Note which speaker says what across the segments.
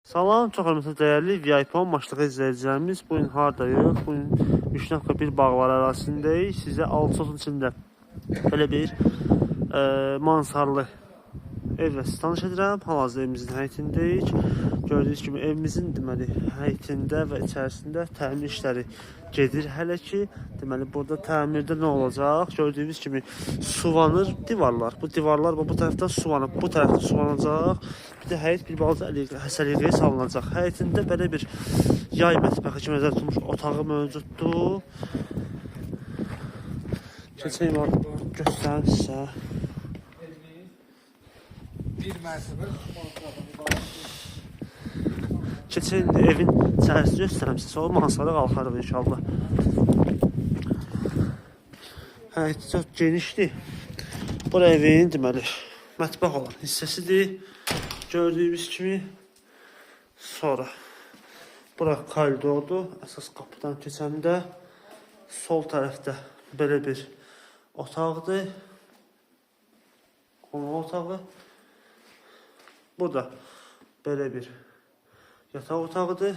Speaker 1: Salam, çox hörmətli dəyərli VIP maçlığı izləyicilərimiz. Bu gün hardayıq? Bu gün 3.1 bağlar ərazisindəyik. Sizə Alçotun içində belə bir mansarlı evlə sizi tanış edirəm. Hal-hazırda evimizin həyətindəyik. Gördüyünüz kimi evimizin deməli həyətində və içərisində təmir işləri gedir hələ ki. Deməli burada təmirdə nə olacaq? Gördüyünüz kimi suvanır divarlar. Bu divarlar bu tərəfdən suvanıb, bu tərəfdən suvanacaq. Bir də həyət bir balaca həsəliqəyə salınacaq. Həyətində belə bir yay mətbəxi kimi nəzərdə tutulmuş otağı mövcuddur. Keçəyim var, göstərim sizə.
Speaker 2: Bir mərtəbə
Speaker 1: Keçən evin içərisini göstərim sizə. Sonra mansara qalxarıq inşallah. Həyəti çox genişdir. Bura evin deməli mətbəx olan hissəsidir. Gördüyünüz kimi sonra bura koridordur. Əsas qapıdan keçəndə sol tərəfdə belə bir otaqdır. Qonaq otağı. Burada belə bir yataq otağıdır.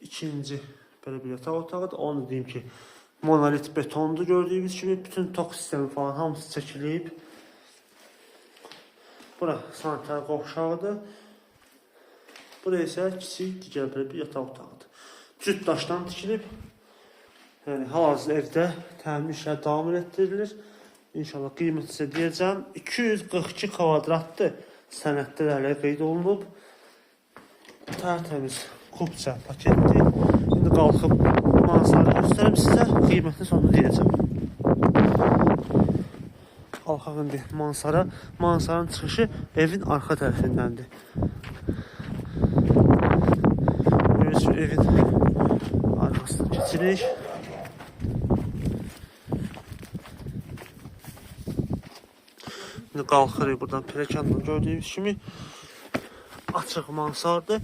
Speaker 1: İkinci belə bir yataq otağıdır. Onu deyim ki, monolit betondur gördüyünüz kimi. Bütün tok sistemi falan hamısı çəkilib. Bura sanitar qovşağıdır. Bura isə kiçik digər belə bir yataq otağıdır. Cüt daşdan tikilib. Yəni hal-hazırda evdə təmir işləri davam etdirilir. İnşallah qiyməti sizə deyəcəm. 242 kvadratdır. Sənəddə də hələ qeyd olunub. Tərtəmiz kubça paketdir. İndi qalxıb mansarı göstərim sizə. Qiymətini sonunda deyəcəm. Qalxaq indi mansara. Mansarın çıxışı evin arxa tərəfindəndir. Görüyorsunuz ki, evin arxasına keçirik. İndi qalxırıq buradan pilləkənlə gördüyünüz kimi açıq mansardır.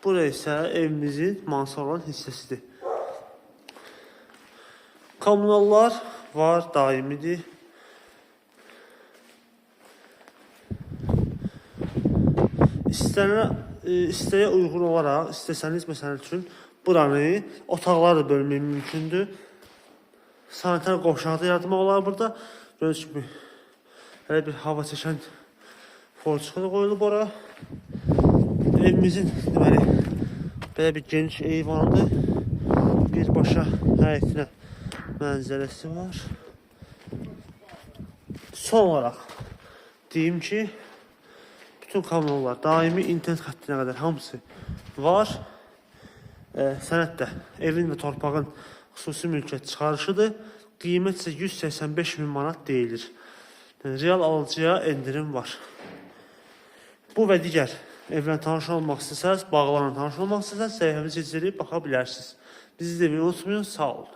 Speaker 1: Bura isə evimizin mansar olan hissəsidir. Kommunallar var, daimidir. İstəyə uyğun olaraq, istəsəniz məsəl üçün buranı otaqlarla bölmək mümkündür. Sanitar qovşağı da yaratmaq olar burada. Gördüyünüz kimi belə bir hava çəkən forçuqu da qoyulub ora. Evimizin deməli belə bir geniş eyvandır. Birbaşa həyətinə mənzərəsi var. Son olaraq deyim ki, bütün kommunallar, daimi internet xəttinə qədər hamısı var. Sənəddə evin və torpağın xüsusi mülkiyyət çıxarışıdır. Qiymət isə 185 min manat deyilir. Real alıcıya endirim var. Bu və digər evlə tanış olmaq istəsəniz, bağlarla tanış olmaq istəsəniz, səhifəmizi izləyib baxa bilərsiniz. Bizi izləməyi unutmayın, sağ olun.